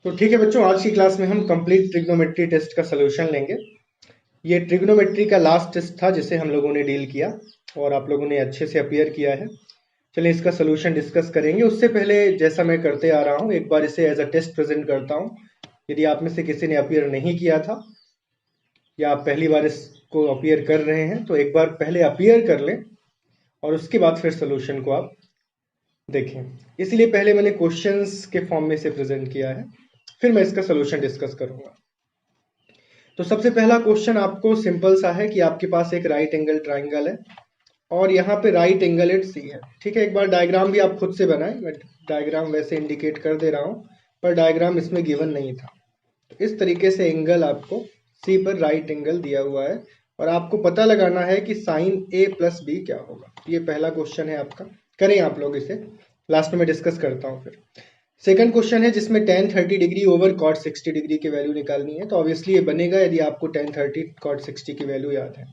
तो ठीक है बच्चों, आज की क्लास में हम कंप्लीट ट्रिग्नोमेट्री टेस्ट का सलूशन लेंगे। ये ट्रिग्नोमेट्री का लास्ट टेस्ट था जिसे हम लोगों ने डील किया और आप लोगों ने अच्छे से अपीयर किया है। चलिए इसका सलूशन डिस्कस करेंगे। उससे पहले जैसा मैं करते आ रहा हूँ, एक बार इसे एज अ टेस्ट प्रेजेंट करता हूँ। यदि आप में से किसी ने अपीयर नहीं किया था या आप पहली बार इसको अपीयर कर रहे हैं तो एक बार पहले अपीयर कर लें और उसके बाद फिर सोल्यूशन को आप देखें। इसलिए पहले मैंने क्वेश्चंस के फॉर्म में इसे प्रेजेंट किया है, फिर मैं इसका सोल्यूशन डिस्कस करूंगा। तो सबसे पहला क्वेश्चन आपको सिंपल सा है कि आपके पास एक राइट एंगल ट्राइंगल है और यहाँ पे राइट एंगल एट सी है। ठीक है, एक बार डायग्राम भी आप खुद से बनाएं। मैं डायग्राम वैसे इंडिकेट कर दे रहा हूँ पर डायग्राम इसमें गिवन नहीं था। तो इस तरीके से एंगल आपको सी पर राइट एंगल दिया हुआ है और आपको पता लगाना है कि साइन ए प्लस बी क्या होगा। ये पहला क्वेश्चन है आपका। करें आप लोग इसे, लास्ट में मैं डिस्कस करता हूँ फिर। सेकंड क्वेश्चन है जिसमें tan 30 degree over cot 60 degree की वैल्यू निकालनी है। तो ऑब्वियसली ये बनेगा यदि आपको tan 30 cot 60 की वैल्यू याद है।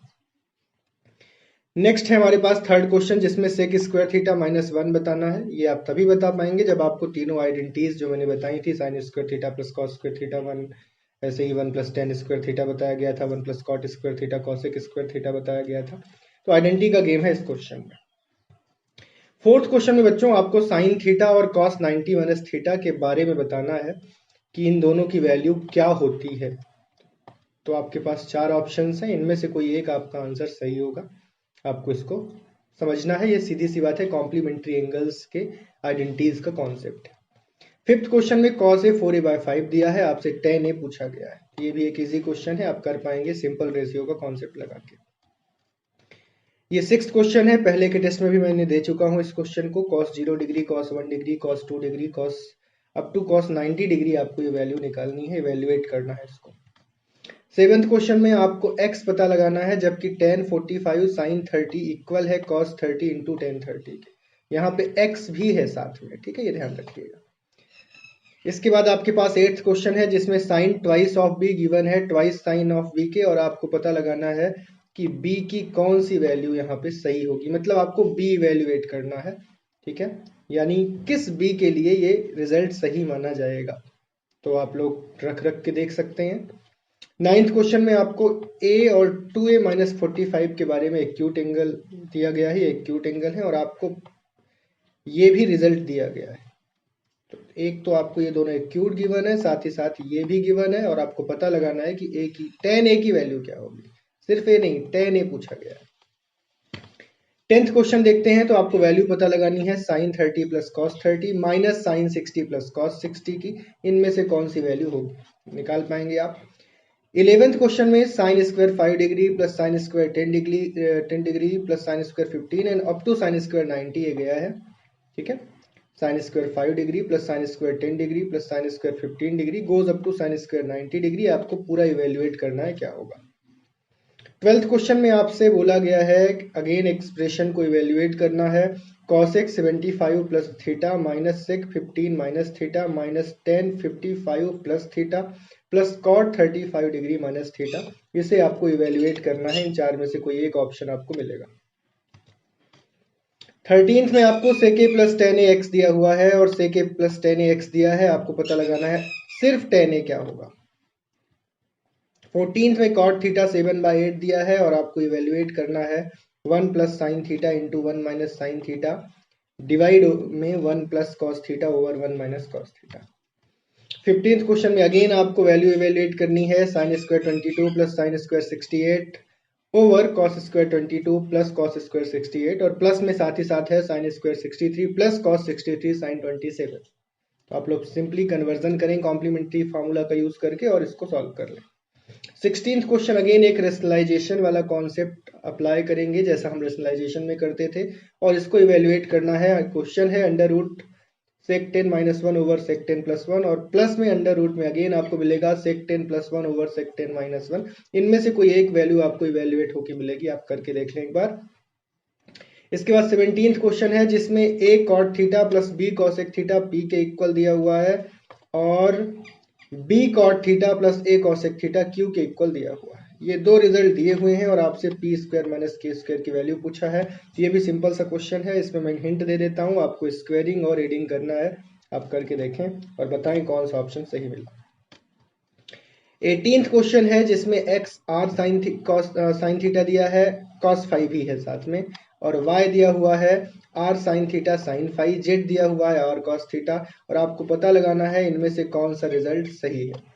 नेक्स्ट है हमारे पास थर्ड क्वेश्चन जिसमें sec स्क्वायर थीटा माइनस 1 बताना है। ये आप तभी बता पाएंगे जब आपको तीनों आइडेंटिटीज जो मैंने बताई थी, sine square theta plus cos square theta 1, ऐसे ही 1 प्लस tan स्क्वायर थीटा बताया गया था, 1 plus cot square theta cosec square theta बताया गया था। तो आइडेंटिटी का गेम है इस क्वेश्चन में। फोर्थ क्वेश्चन में बच्चों आपको साइन थीटा और कॉस 90 माइनस थीटा के बारे में बताना है कि इन दोनों की वैल्यू क्या होती है। तो आपके पास चार ऑप्शंस हैं, इनमें से कोई एक आपका आंसर सही होगा। आपको इसको समझना है, ये सीधी सी बात है, कॉम्प्लीमेंट्री एंगल्स के आइडेंटिटीज का कॉन्सेप्ट है। फिफ्थ क्वेश्चन में cos ए 4a/5 दिया है, आपसे tan ए पूछा गया है। ये भी एक इजी क्वेश्चन है, आप कर पाएंगे सिंपल रेशियो का कॉन्सेप्ट लगा के। ये सिक्स्थ क्वेश्चन है, पहले के टेस्ट में भी मैंने दे चुका हूं इस क्वेश्चन को। cos 0 degree, cos 1 degree, cos 2 degree, cos up to cos 90 degree आपको ये वैल्यू निकालनी है, इवेल्युएट करना है इसको। सेवेंथ क्वेश्चन में आपको x पता लगाना है जबकि tan 45 sin 30 इक्वल है cos 30 इंटू tan 30 के। यहाँ पे x भी है साथ में, ठीक है, ये ध्यान रखिएगा। इसके बाद आपके पास एट्थ क्वेश्चन है जिसमें sine twice of B given है, ट्वाइस साइन ऑफ बी के, और आपको पता लगाना है कि b की कौन सी वैल्यू यहाँ पे सही होगी। मतलब आपको b इवेल्युएट करना है, ठीक है, यानी किस b के लिए ये रिजल्ट सही माना जाएगा। तो आप लोग रख रख के देख सकते हैं। नाइन्थ क्वेश्चन में आपको a और 2a माइनस 45 के बारे में एक्यूट एंगल दिया गया है, एक्यूट एंगल है, और आपको ये भी रिजल्ट दिया गया है। तो एक तो आपको ये दोनों एक्यूट गिवन है, साथ ही साथ ये भी गिवन है, और आपको पता लगाना है कि a की tan a की वैल्यू क्या होगी। सिर्फ ए नहीं, tan a पूछा गया है। 10th क्वेश्चन देखते हैं। तो आपको वैल्यू पता लगानी है sine 30 plus cos 30 minus sine 60 plus cos 60 की। इनमें से कौन सी वैल्यू होगी, निकाल पाएंगे आप। 11th क्वेश्चन में sine square 5 degree plus sine square 10 degree plus sine square 15 and up to sine square 90 ये गया है, ठीक है। Sine square 5 degree plus sine square 10 degree plus sine square 15 degree goes up to sine square 90 degree. आपको पूरा evaluate करना है क्या होगा। 12th क्वेश्चन में आपसे बोला गया है अगेन एक्सप्रेशन को इवेल्युएट करना है। cosec 75 plus theta minus sec 15 minus theta minus tan 55 plus theta plus cot 35 degree minus theta. इसे आपको इवेल्युएट करना है, इन चार में से कोई एक ऑप्शन आपको मिलेगा। 13th में आपको sec a plus tan a x दिया हुआ है और sec a plus tan a x दिया है, आपको पता लगाना है सिर्फ tan a क्या होगा। 14th में cot थीटा 7/8 दिया है और आपको इवेल्युएट करना है 1 plus sine theta into 1 minus sine theta divide में 1 plus cos theta over 1 minus cos theta. 15th question में अगेन आपको वैल्यू इवेल्युएट करनी है sine square 22 plus sine square 68 over cos square 22 plus cos square 68, और plus में साथ ही साथ है sine square 63 plus cos 63 sine 27। तो आप लोग सिंपली कन्वर्जन करें कॉम्प्लीमेंट्री फार्मूला का यूज करके और इसको सॉल्व कर लें। 16th क्वेश्चन अगेन एक रेशनलाइजेशन वाला कॉन्सेप्ट अप्लाई करेंगे जैसा हम रेशनलाइजेशन में करते थे, और इसको इवेल्युएट करना है। क्वेश्चन है under root sec 10 minus 1 over sec 10 plus 1, और प्लस में अंडर रूट में अगेन आपको मिलेगा sec 10 plus 1 over sec 10 minus 1। इनमें से कोई एक वैल्यू आपको इवेल्युएट होकर मिलेगी, आप करके देख लें एक बार। इसके बाद 17th क्वेश्चन है जिसमें a cot theta plus b cosec theta p के इक्वल दिया हुआ है और b cot theta plus a cosec theta q के इक्वल दिया हुआ है। ये दो रिजल्ट दिए हुए हैं और आपसे p square minus k square की वैल्यू पूछा है। ये भी सिंपल सा क्वेश्चन है, इसमें मैं हिंट दे देता हूँ, आपको स्क्वायरिंग और एडिंग करना है आप करके देखें और बताएं कौन सा ऑप्शन सही मिला। 18th क्वेश्चन है जिसमें x r साइन थीटा दिया है, cos फाई भी है साथ में, और y दिया हुआ है r sine theta sine phi, z दिया हुआ है r cos थीटा, और आपको पता लगाना है इनमें से कौन सा रिजल्ट सही है।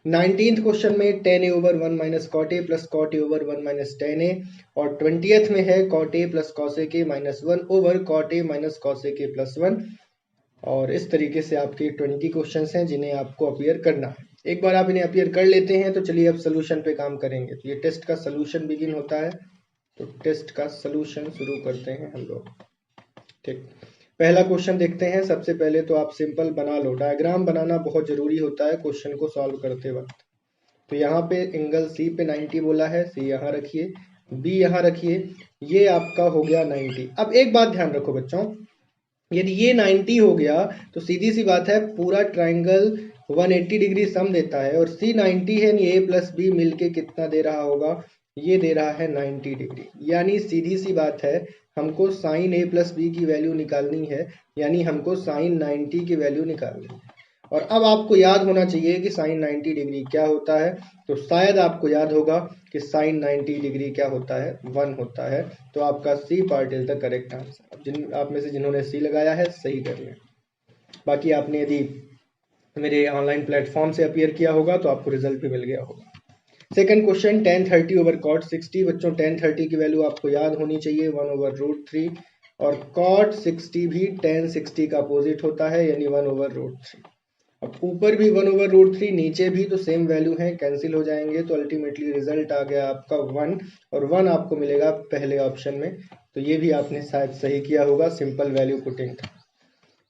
19th क्वेश्चन में tan a over 1 minus cot A plus cot A over 1 minus tan a, और 20th में है cot a प्लस cos a के minus 1 over cot a minus cos a के प्लस 1। और इस तरीके से आपके 20 क्वेश्चंस हैं जिन्हें आपको अपीयर करना है। एक बार आप इन्हें अपीयर कर लेते हैं तो चलिए अब सोल्यूशन पे काम करेंगे। तो ये टेस्ट का सोल्यूशन बिगिन होता है, तो टेस्ट का सोल्यूशन शुरू करते हैं हम लोग। ठीक, पहला क्वेश्चन देखते हैं। सबसे पहले तो आप सिंपल बना लो, डायग्राम बनाना बहुत जरूरी होता है क्वेश्चन को सॉल्व करते वक्त। तो यहाँ पे एंगल सी पे 90 बोला है, सी यहाँ रखिए, बी यहाँ रखिए, ये आपका हो गया 90। अब एक बात ध्यान रखो बच्चों, यदि ये 90 हो गया तो सीधी सी बात है पूरा ट्राइंगल 180 डिग्री सम देता है, और सी 90 है, यानी ए प्लस बी मिलके कितना दे रहा होगा, ये दे रहा है 90 डिग्री। यानी सीधी सी बात है हमको साइन ए प्लस बी की वैल्यू निकालनी है, यानी हमको साइन 90 की वैल्यू निकालनी है। और अब आपको याद होना चाहिए कि साइन 90 डिग्री क्या होता है, तो शायद आपको याद होगा कि साइन 90 डिग्री क्या होता है, 1 होता है। तो आपका C part is the correct answer. आप में से जिन्होंने सी लगाया है सही कर लें। बाकी आपने यदि मेरे ऑनलाइन प्लेटफॉर्म से अपीयर किया होगा तो आपको रिजल्ट भी मिल गया होगा। Second question, tan 30 over cot 60। बच्चों tan 30 की वैल्यू आपको याद होनी चाहिए 1 ओवर रूट 3, और cot 60 भी tan 60 का अपोजिट होता है, यानी 1 ओवर रूट 3। अब ऊपर भी 1 ओवर रूट 3, नीचे भी तो सेम वैल्यू है, कैंसिल हो जाएंगे, तो अल्टीमेटली रिजल्ट आ गया आपका 1, और 1 आपको मिलेगा पहले ऑप्शन में। तो ये भी आपने शायद सही किया होगा, सिंपल वैल्यू पुटिंग था।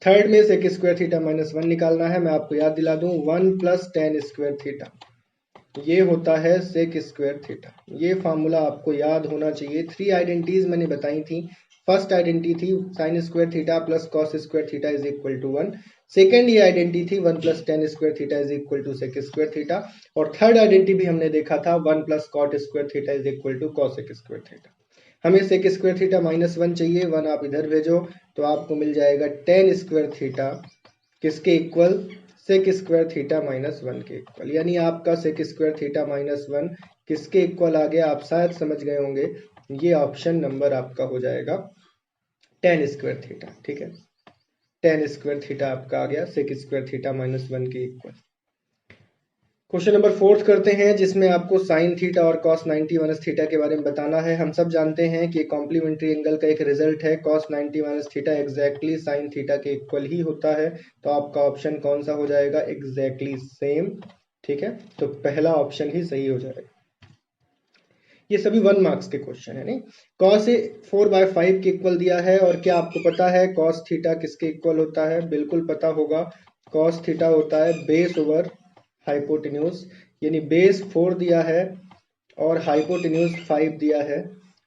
थर्ड में सेक स्क्वायर थीटा माइनस 1 निकालना है। मैं आपको याद दिला दूं 1 प्लस tan स्क्वायर थीटा, ये होता है सेक स्क्वायर थीटा। ये फार्मूला आपको याद होना चाहिए। 3 आइडेंटिटीज मैंने बताई थी। फर्स्ट आइडेंटिटी थी sine square theta plus cos square theta is equal to 1। Second ये आइडेंटिटी थी 1 plus tan square theta is equal to sec square theta. और थर्ड आइडेंटिटी भी हमने देखा था 1 plus cot square theta is equal to cosec square theta. हमें sec square theta minus 1 चाहिए, 1 आप इधर भेजो तो आपको मिल जाएगा tan स्क्वायर थीटा किसके equal, sec square theta minus 1 के इक्वल। यानी आपका सेक स्क्वायर थीटा माइनस 1 किसके इक्वल आ गया, आप शायद समझ गए होंगे, ये ऑप्शन नंबर आपका हो जाएगा tan स्क्वायर थीटा। ठीक है, tan स्क्वायर थीटा आपका आ गया सेक स्क्वायर थीटा माइनस 1 के इक्वल। क्वेश्चन नंबर 4 करते हैं जिसमें आपको साइन थीटा और cos 90 माइनस थीटा के बारे में बताना है। हम सब जानते हैं कि कॉम्प्लीमेंट्री एंगल का एक रिजल्ट है cos 90 minus theta exactly sine theta के इक्वल ही होता है। तो आपका ऑप्शन कौन सा हो जाएगा, एग्जैक्टली सेम। ठीक है, तो पहला ऑप्शन ही सही हो जाएगा। ये सभी 1 मार्क्स के क्वेश्चन है। नहीं, cos ए 4/5 के इक्वल दिया है, और क्या आपको पता है cos थीटा किसके इक्वल होता है, बिल्कुल पता होगा। cos थीटा होता है बेस ओवर हाइपोटेन्यूज, यानी बेस 4 दिया है और हाइपोटेन्यूज 5 दिया है,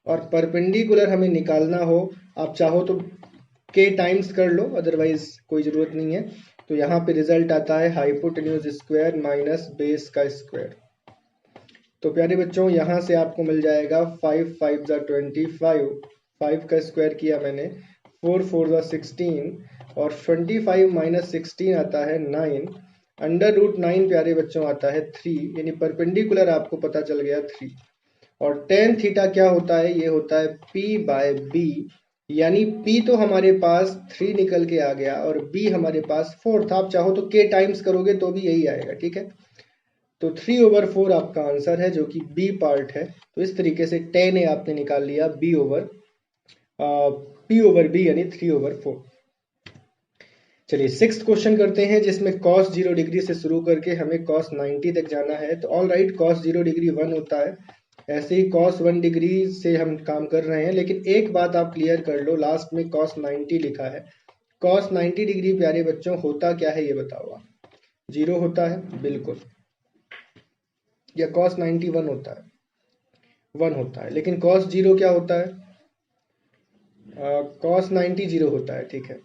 और परपेंडिकुलर हमें निकालना हो, आप चाहो तो k टाइम्स कर लो, अदरवाइज कोई जरूरत नहीं है। तो यहाँ पे रिजल्ट आता है हाइपोटेन्यूज स्क्वायर माइनस बेस का स्क्वायर। तो प्यारे बच्चों यहाँ से आपको मिल जाएगा 5 5 जा 25, 5 का स्क्वायर किया मैंने, 4 4 जा 16, और 25 माइनस 16 आता है 9, अंडर रूट 9 प्यारे बच्चों आता है 3, यानी परपेंडिकुलर आपको पता चल गया 3। और tan थीटा क्या होता है, ये होता है p बाय b, यानी p तो हमारे पास 3 निकल के आ गया और b हमारे पास 4 था। आप चाहो तो k टाइम्स करोगे तो भी यही आएगा। ठीक है, तो 3/4 आपका आंसर है, जो कि बी पार्ट है। तो इस तरीके से tan a आपने निकाल लिया p ओवर b, यानी 3/4। चलिए 6th क्वेश्चन करते हैं जिसमें cos 0 डिग्री से शुरू करके हमें cos 90 तक जाना है। तो ऑल राइट, cos 0 डिग्री 1 होता है, ऐसे ही cos 1 डिग्री से हम काम कर रहे हैं। लेकिन एक बात आप क्लियर कर लो, लास्ट में cos 90 लिखा है। cos 90 डिग्री प्यारे बच्चों होता क्या है, ये बताओ आप। 0 होता है बिल्कुल, या cos 90 1 होता है, 1 होता है। लेकिन cos 0 क्या होता है, cos 90 0 होता है। ठीक है,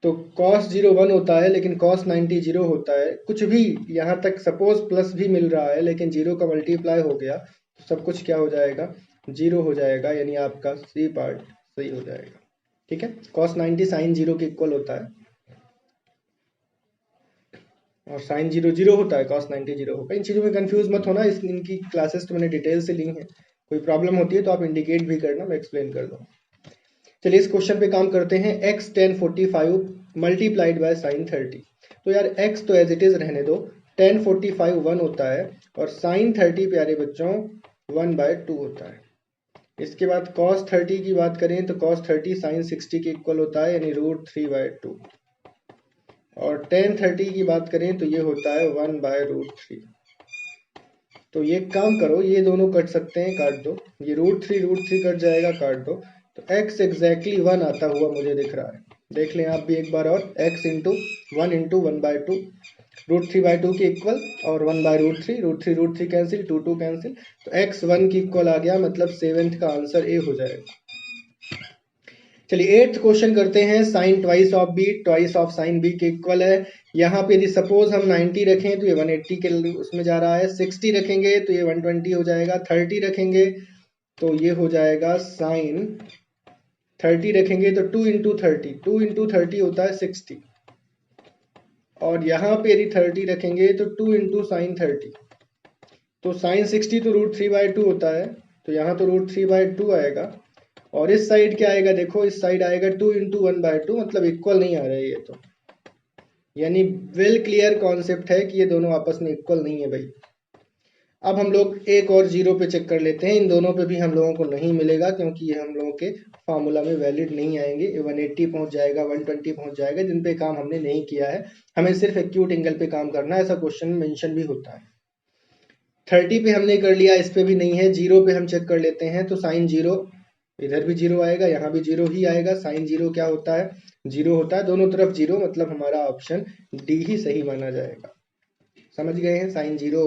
तो cos 0 1 होता है, लेकिन cos 90 0 होता है। कुछ भी यहाँ तक सपोज प्लस भी मिल रहा है, लेकिन 0 का मल्टीप्लाई हो गया तो सब कुछ क्या हो जाएगा, 0 हो जाएगा, यानी आपका सी पार्ट सही हो जाएगा। ठीक है, cos 90 sin 0 के इक्वल होता है। और साइन 0 0 होता है, cos 90 0 होगा। इन चीज़ों में कंफ्यूज मत होना, इनकी क्लासेस तो मैंने डिटेल से ली हैं, कोई प्रॉब्लम होती है तो आप इंडिकेट भी करना, मैं एक्सप्लेन कर दूँ। चलिए इस क्वेश्चन पे काम करते हैं। x tan 45 multiplied by sine 30। तो यार x तो एज इट इज रहने दो, tan 45 1 होता है और साइन 30 प्यारे बच्चों 1/2 होता है। इसके बाद cos 30 की बात करें तो cos 30 साइन 60 के इक्वल होता है, यानी √3/2। और tan 30 की बात करें तो ये होता है 1/√3। तो ये काम करो, ये दोनों कट सकते हैं, काट दो, ये √3 कट जाएगा, काट दो। तो x एग्जैक्टली 1 आता हुआ मुझे दिख रहा है, देख लें आप भी एक बार और, x इंटू 1 इंटू 1/2 √3/2 के इक्वल, और 1/√3, √3 कैंसिल, 2 कैंसिल, तो x 1 की इक्वल आ गया, मतलब 7th का आंसर ए हो जाएगा। चलिए 8th क्वेश्चन करते हैं। Sine twice of B twice of sine B के इक्वल है। यहाँ पे यदि सपोज हम 90 रखें तो ये 180 के उसमें जा रहा है, 60 रखेंगे तो ये 120 हो जाएगा, 30 रखेंगे तो ये हो जाएगा साइन 30 रखेंगे तो 2 इंटू 30 होता है 60, और यहाँ पे यदि 30 रखेंगे तो 2 इंटू साइन 30, तो साइन 60 तो √3/2 होता है, तो यहाँ तो √3/2 आएगा। और इस साइड क्या आएगा, देखो इस साइड आएगा 2 इंटू 1/2, मतलब इक्वल नहीं आ रहा है ये तो, यानी वेल क्लियर कॉन्सेप्ट है कि ये दोनों आपस में इक्वल नहीं है भाई। अब हम लोग एक और 0 पे चेक कर लेते हैं, इन दोनों पे भी हम लोगों को नहीं मिलेगा क्योंकि ये हम लोगों के फार्मूला में वैलिड नहीं आएंगे। 180 पहुंच जाएगा, 120 पहुंच जाएगा, जिन पे काम हमने नहीं किया है, हमें सिर्फ एक्यूट एंगल पे काम करना है, ऐसा क्वेश्चन में मेंशन भी होता है। 30 पे हमने कर लिया, इस पे भी नहीं है। 0 पे हम चेक कर लेते हैं, तो साइन 0 इधर भी 0 आएगा, यहाँ भी 0 ही आएगा। साइन 0 क्या होता है, 0 होता है, दोनों तरफ 0, मतलब हमारा ऑप्शन डी ही सही माना जाएगा। समझ गए हैं, साइन 0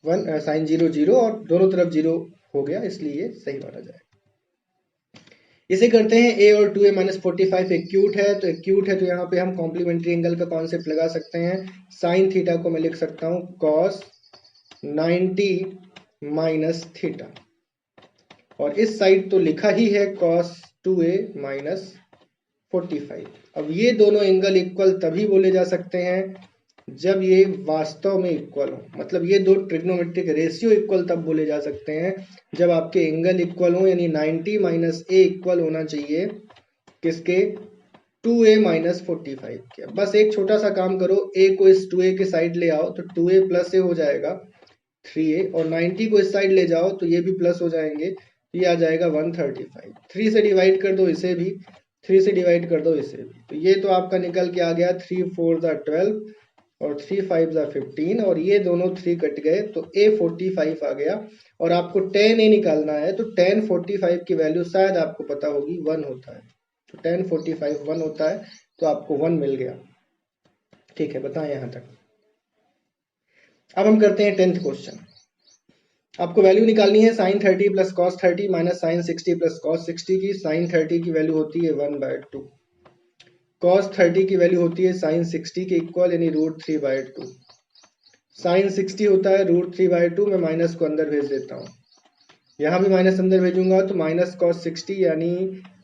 1 साइन 0 0 और दोनों तरफ 0 हो गया, इसलिए सही माना जाएगा। इसे करते हैं a और 2a - 45 एक्यूट है, तो एक्यूट है तो यहाँ पे हम कॉम्प्लीमेंट्री एंगल का कॉन्सेप्ट लगा सकते हैं। साइन थीटा को मैं लिख सकता हूँ cos 90 माइनस थीटा, और इस साइड तो लिखा ही है cos 2a माइनस 45। अब ये दोनों एंगल इक्वल तभी बोले जा सकते हैं जब ये वास्तव में इक्वल हो, मतलब ये दो ट्रिग्नोमेट्रिक रेशियो इक्वल तब बोले जा सकते हैं जब आपके एंगल इक्वल हो, यानी 90 माइनस ए इक्वल होना चाहिए किसके, 2a माइनस 45 के। बस एक छोटा सा काम करो, a को इस 2a के साइड ले आओ तो 2a प्लस ए हो जाएगा 3a, और 90 को इस साइड ले जाओ तो ये भी प्लस हो जाएंगे, ये आ जाएगा 135। 3 से डिवाइड कर दो इसे भी, 3 से डिवाइड कर दो इसे भी, तो ये तो आपका निकल के आ गया 3 4 12 और 3 5 15, और ये दोनों 3 कट गए तो a 45 आ गया। और आपको tan a निकालना है, तो tan 45 की वैल्यू शायद आपको पता होगी 1 होता है, तो tan 45 1 होता है, तो आपको 1 मिल गया। ठीक है, बताएं यहां तक। अब हम करते हैं 10th क्वेश्चन। आपको वैल्यू निकालनी है sine 30 plus cos 30 minus sine 60 plus cos 60 की। साइन 30 की वैल्यू होती है 1/2, cos 30 की वैल्यू होती है साइन 60 के इक्वल, यानी √3/2। साइन 60 होता है √3/2, मैं माइनस को अंदर भेज देता हूँ, यहाँ भी माइनस अंदर भेजूंगा तो माइनस cos 60 यानी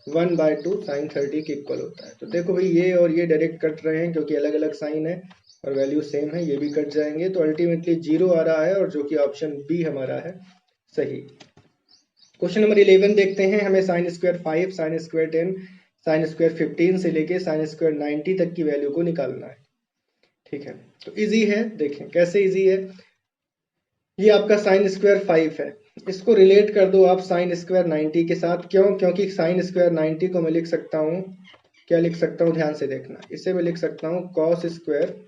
1/2 साइन 30 के इक्वल होता है। तो देखो भाई, ये और ये डायरेक्ट कट रहे हैं क्योंकि अलग अलग साइन है और वैल्यू सेम है, ये भी कट जाएंगे, तो अल्टीमेटली 0 आ रहा है, और जो कि ऑप्शन बी हमारा है सही। क्वेश्चन नंबर 11 देखते हैं। हमें sign square 5, sign square 10, sign square 15 से लेके साइन स्क्वायर 90 तक की वैल्यू को निकालना है। ठीक है, तो इजी है, देखें कैसे इजी है। ये आपका साइन स्क्वायर 5 है, इसको रिलेट कर दो आप साइन स्क्वायर 90 के साथ। क्यों, क्योंकि साइन स्क्वायर 90 को मैं लिख सकता हूँ, क्या लिख सकता हूँ, ध्यान से देखना, इसे मैं लिख सकता हूँ cos स्क्वायर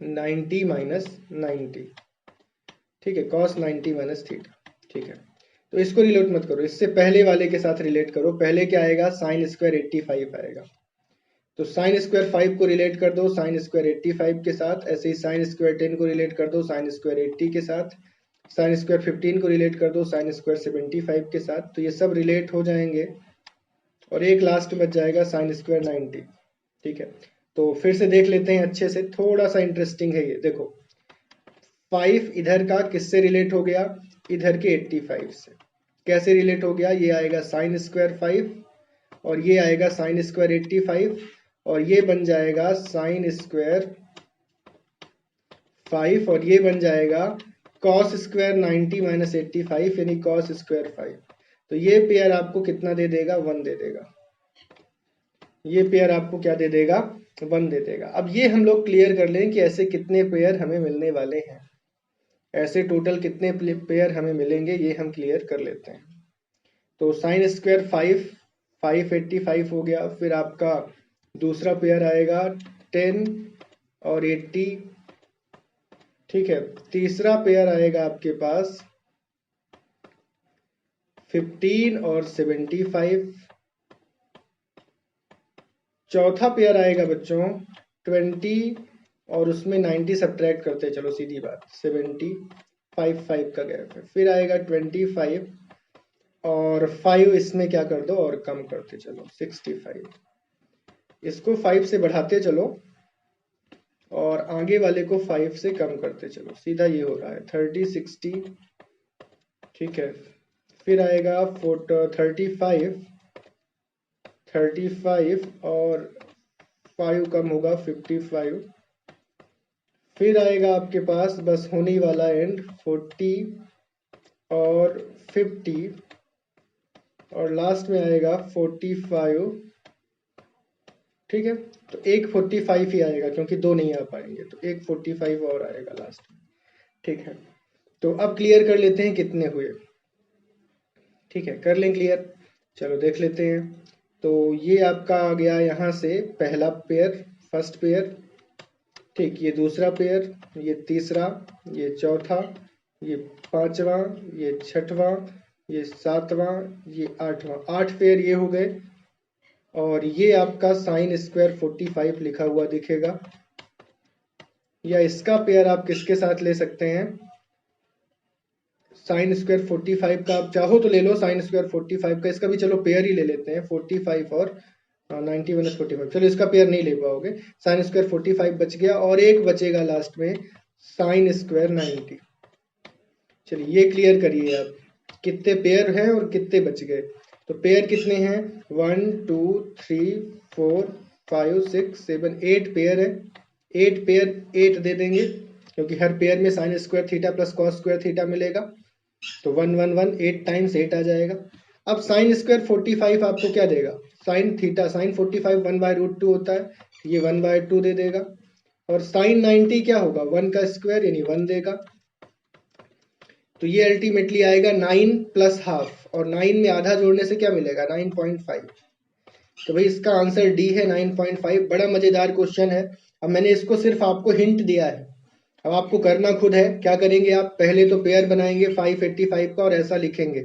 90 माइनस 90। ठीक है, cos 90 माइनस थीटा। ठीक है, तो इसको रिलेट मत करो, इससे पहले वाले के साथ रिलेट करो। पहले क्या आएगा, साइन स्क्वायर 85 आएगा, तो साइन स्क्वायर 5 को रिलेट कर दो साइन स्क्वायर 85 के साथ। ऐसे ही साइन स्क्वायर 10 को रिलेट कर दो साइन स्क्वायर 80 के साथ। साइन स्क्वायर 15 को रिलेट कर दो साइन स्क्वायर 75 के साथ। तो ये सब रिलेट हो जाएंगे, और एक लास्ट बच जाएगा साइन स्क्वायर 90। ठीक है, तो फिर से देख लेते हैं अच्छे से, थोड़ा सा इंटरेस्टिंग है ये। देखो 5 इधर का किससे रिलेट हो गया, इधर के 85 से। कैसे रिलेट हो गया, ये आएगा साइन स्क्वायर 5 और ये आएगा साइन स्क्वायर 85, और ये बन जाएगा साइन स्क्वायर 5 और ये बन जाएगा कॉस स्क्वायर 90 माइनस 85 यानी कॉस स्क्वायर 5। तो ये पेयर आपको कितना दे देगा? 1 दे देगा। ये पेयर आपको क्या दे देगा? 1 दे देगा। अब ये हम लोग क्लियर कर लें कि ऐसे कितने पेयर हमें मिलने वाले हैं, ऐसे टोटल कितने पेयर हमें मिलेंगे, ये हम क्लियर कर लेते हैं। तो साइन स्क्वायर 585 हो गया। फिर आपका दूसरा पेयर आएगा 10 और 80, ठीक है। तीसरा पेयर आएगा आपके पास 15 और 75। चौथा पेयर आएगा बच्चों 20 और उसमें 90 सब्ट्रैक्ट करते चलो, सीधी बात 75 5 का गैप है। फिर आएगा 25 और 5 इसमें क्या कर दो और कम करते चलो 65। इसको 5 से बढ़ाते चलो और आगे वाले को 5 से कम करते चलो, सीधा ये हो रहा है 30 60, ठीक है। फिर आएगा 35 और 5 कम होगा 55। फिर आएगा आपके पास बस होने वाला एंड 40 और 50 और लास्ट में आएगा 45, ठीक है। तो एक 45 ही आएगा क्योंकि दो नहीं आ पाएंगे, तो एक 45 और आएगा लास्ट में, ठीक है। तो अब क्लियर कर लेते हैं कितने हुए, ठीक है, कर लें क्लियर। चलो देख लेते हैं। तो ये आपका आ गया यहाँ से पहला पेयर, फर्स्ट पेयर, ठीक। ये दूसरा पेयर, ये तीसरा, ये चौथा, ये पांचवा, ये छठवां, ये सातवां, ये आठवां। 8 पेयर ये हो गए। और ये आपका साइन स्क्वायर 45 लिखा हुआ दिखेगा, या इसका पेयर आप किसके साथ ले सकते हैं? साइन स्क्वायर 45 का आप चाहो तो ले लो, साइन स्क्वायर 45 का, इसका भी चलो पेयर ही ले लेते हैं 45 और 90 माइनस 45। चलो इसका पेयर नहीं ले पाओगे, साइन स्क्वायर 45 बच गया और एक बचेगा लास्ट में साइन स्क्वायर 90। चलिए ये क्लियर करिए आप, कितने पेयर हैं और कितने बच गए। तो पेयर कितने हैं? 1 2 3 4 5 6 7 8 पेयर है। 8 पेयर 8 दे देंगे क्योंकि हर पेयर में sine square theta plus cos square theta मिलेगा। तो 1 1 1 8 टाइम्स 8 आ जाएगा। अब साइन स्क्वायर 45 आपको क्या देगा? साइन थीटा, साइन 45 1/√2 होता है, ये 1/2 दे देगा। और साइन 90 क्या होगा? 1 का स्क्वायर यानी 1 देगा। तो ये अल्टीमेटली आएगा 9 प्लस हाफ, और 9 में आधा जोड़ने से क्या मिलेगा? 9.5। तो भाई इसका आंसर डी है 9.5। बड़ा मजेदार क्वेश्चन है। अब मैंने इसको सिर्फ आपको हिंट दिया है, अब आपको करना खुद है। क्या करेंगे आप? पहले तो पेयर बनाएंगे 585 का और ऐसा लिखेंगे,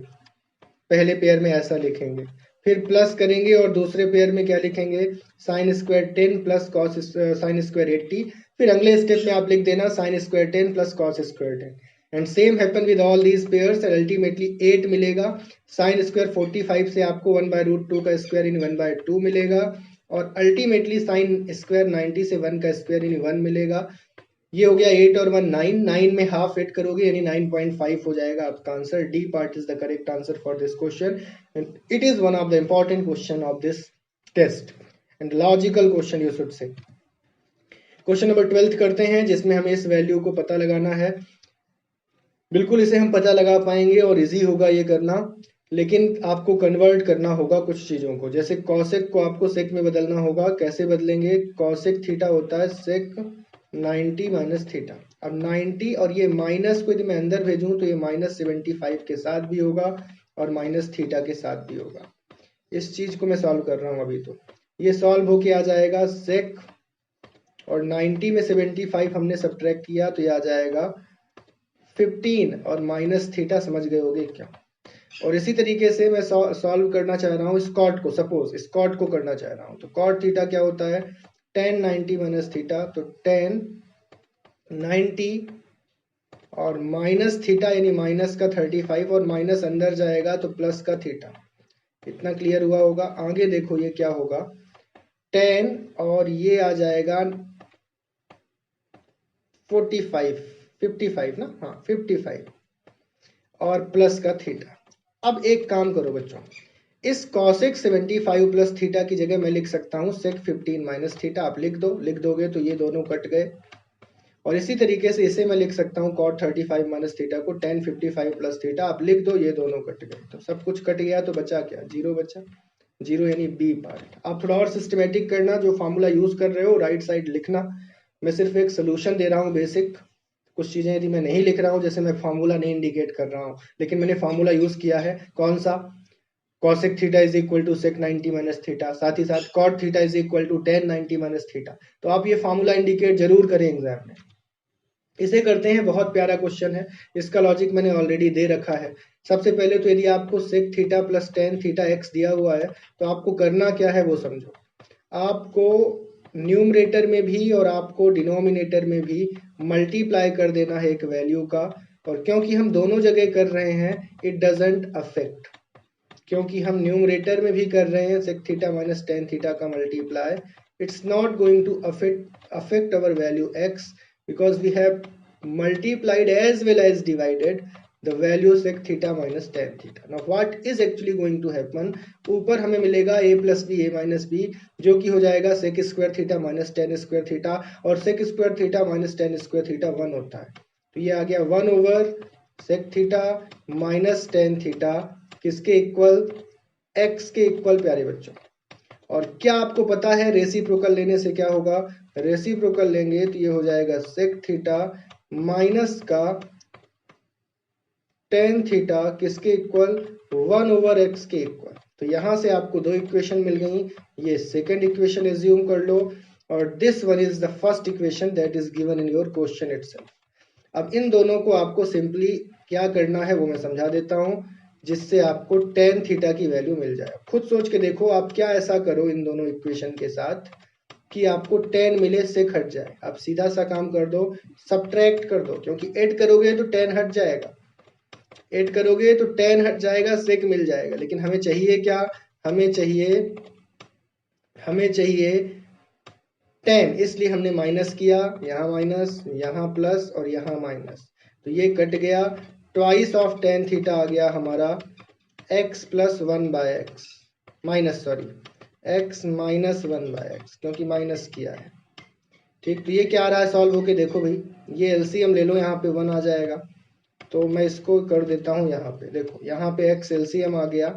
पहले पेयर में ऐसा लिखेंगे, फिर प्लस करेंगे और दूसरे पेयर में क्या लिखेंगे? Sign square 10 plus cos sine square 80। फिर अगले स्टेप में आप लिख देना sign square 10 plus cos square 10। And same happen with all these pairs, and ultimately 8 मिलेगा। साइन स्क्वायर 45 से आपको 1/√2 का स्क्वायर यानी 1/2 मिलेगा, और अल्टीमेटली साइन स्क्वायर 90 से 1 का स्क्वायर यानी 1 मिलेगा। ये हो गया 8 और 1 9, 9 में हाफ 8 करोगे यानी 9.5 हो जाएगा आपका answer. D part is the correct answer for this question, and it is one of the important question of this test and logical question you should say. Question number 12 करते हैं, जिसमें हमें इस वैल्यू को पता लगाना है। बिल्कुल इसे हम पता लगा पाएंगे और इजी होगा ये करना, लेकिन आपको कन्वर्ट करना होगा कुछ चीजों को। जैसे कॉसेक को आपको सेक में बदलना होगा। कैसे बदलेंगे? कॉसेक थीटा होता है सेक 90 माइनस थीटा। अब 90 और ये माइनस को यदि मैं अंदर भेजूं तो ये माइनस 75 के साथ भी होगा और माइनस थीटा के साथ भी होगा। इस चीज को मैं सॉल्व कर रहा हूं अभी। तो ये सॉल्व होके आ जाएगा सेक, और 90 में 75 हमने सब्ट्रैक्ट किया तो ये आ जाएगा 15 और माइनस थीटा। समझ गए होगे क्या? और इसी तरीके से मैं सॉल्व करना चाह रहा हूँ स्कॉट को। सपोज स्कॉट को करना चाह रहा हूँ, तो कॉट थीटा क्या होता है? tan 90 minus theta. तो tan 90 और माइनस थीटा यानी माइनस का 35, और माइनस अंदर जाएगा तो प्लस का थीटा। इतना क्लियर हुआ होगा। आगे देखो ये क्या होगा? tan और ये आ जाएगा 55 ना, हाँ 55 और प्लस का थीटा। अब एक काम करो बच्चों, इस cosec 75 प्लस थीटा की जगह मैं लिख सकता हूँ sec 15 माइनस थीटा। आप लिख दोगे तो ये दोनों कट गए। और इसी तरीके से इसे मैं लिख सकता हूँ cot 35 माइनस थीटा को tan 55 प्लस थीटा। आप लिख दो, ये दोनों कट गए। तो सब कुछ कट गया तो बचा क्या? जीरो बचा। जीरो यानी बी पार्ट। आप थोड़ा और सिस्टमेटिक करना, जो फार्मूला यूज कर रहे हो राइट साइड लिखना। मैं सिर्फ एक सोल्यूशन दे रहा हूँ बेसिक। कुछ चीजें यदि मैं नहीं लिख रहा हूँ, जैसे मैं फार्मूला नहीं इंडिकेट कर रहा हूँ, लेकिन मैंने फार्मूला यूज किया है, कौन सा? cosec theta is equal to sec 90 minus theta, साथ ही साथ cot theta is equal to tan 90 minus theta. तो आप ये फार्मूला इंडिकेट जरूर करें एग्जाम में। इसे करते हैं, बहुत प्यारा क्वेश्चन है। इसका लॉजिक मैंने ऑलरेडी दे रखा है। सबसे पहले तो यदि आपको sec theta plus tan theta x दिया हुआ है, तो आपको करना क्या है वो समझो। आपको न्यूमरेटर में भी और आपको डिनोमिनेटर में भी मल्टीप्लाई कर देना है एक वैल्यू का। और क्योंकि हम दोनों जगह कर रहे हैं, इट डजंट अफेक्ट। क्योंकि हम न्यूमरेटर में भी कर रहे हैं sec theta minus tan theta का multiply, it's not going to affect our value x, because we have multiplied as well as divided the value sec theta minus tan theta. Now what is actually going to happen? ऊपर हमें मिलेगा a plus b a minus b, जो कि हो जाएगा sec square theta minus tan square theta, और sec square theta minus tan square theta 1 होता है। तो ये आ गया 1 over sec theta minus tan theta, किसके इक्वल? x के इक्वल प्यारे बच्चों। और क्या आपको पता है रेसिप्रोकल लेने से क्या होगा? रेसिप्रोकल लेंगे तो ये हो जाएगा sec थीटा माइनस का tan थीटा, किसके इक्वल? 1 ओवर x के इक्वल। तो यहां से आपको दो इक्वेशन मिल गई। ये सेकंड इक्वेशन एज्यूम कर लो, और this one is the first equation that is given in your question itself. अब इन दोनों को आपको सिंपली क्या करना है वो मैं समझा देता हूं, जिससे आपको tan थीटा की वैल्यू मिल जाए। खुद सोच के देखो, आप क्या ऐसा करो इन दोनों इक्वेशन के साथ कि आपको tan मिले, sec हट जाए। आप सीधा सा काम कर दो, सब्ट्रैक्ट कर दो, क्योंकि ऐड करोगे तो tan हट जाएगा, ऐड करोगे तो tan हट जाएगा, sec मिल जाएगा। लेकिन हमें चाहिए क्या? हमें चाहिए tan, इसलिए हमने माइनस किया, यहाँ माइनस, यहाँ प्लस और यहाँ माइनस। तो ये कट गया, ट्वाइस ऑफ tan थीटा आ गया हमारा x plus 1 by X, minus sorry x minus 1 by X, क्योंकि माइनस किया है। ठीक, तो ये क्या आ रहा है? सॉल्व होके देखो भाई, ये एलसीएम ले लो, यहाँ पे 1 आ जाएगा। तो मैं इसको कर देता हूँ यहाँ पे, देखो यहाँ पे x एलसीएम आ गया,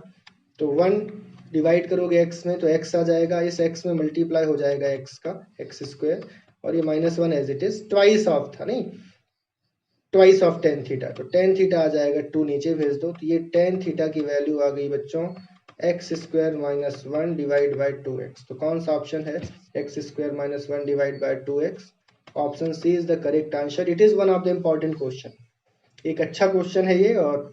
तो 1 डिवाइड करोगे x में तो x आ जाएगा, इस x में मल्टीप्लाई हो जाएगा x का x स्क्वायर, और ये minus 1 as it is, twice of था नहीं, ट्वाइस ऑफ tan थीटा। तो tan थीटा आ जाएगा 2, नीचे भेज दो। तो ये tan थीटा की वैल्यू आ गई बच्चों x square minus 1 divide by 2x। तो कौन सा ऑप्शन है? x square minus 1 divide by 2x। Option C is the correct answer. It is one of the important question. एक अच्छा क्वेश्चन है ये, और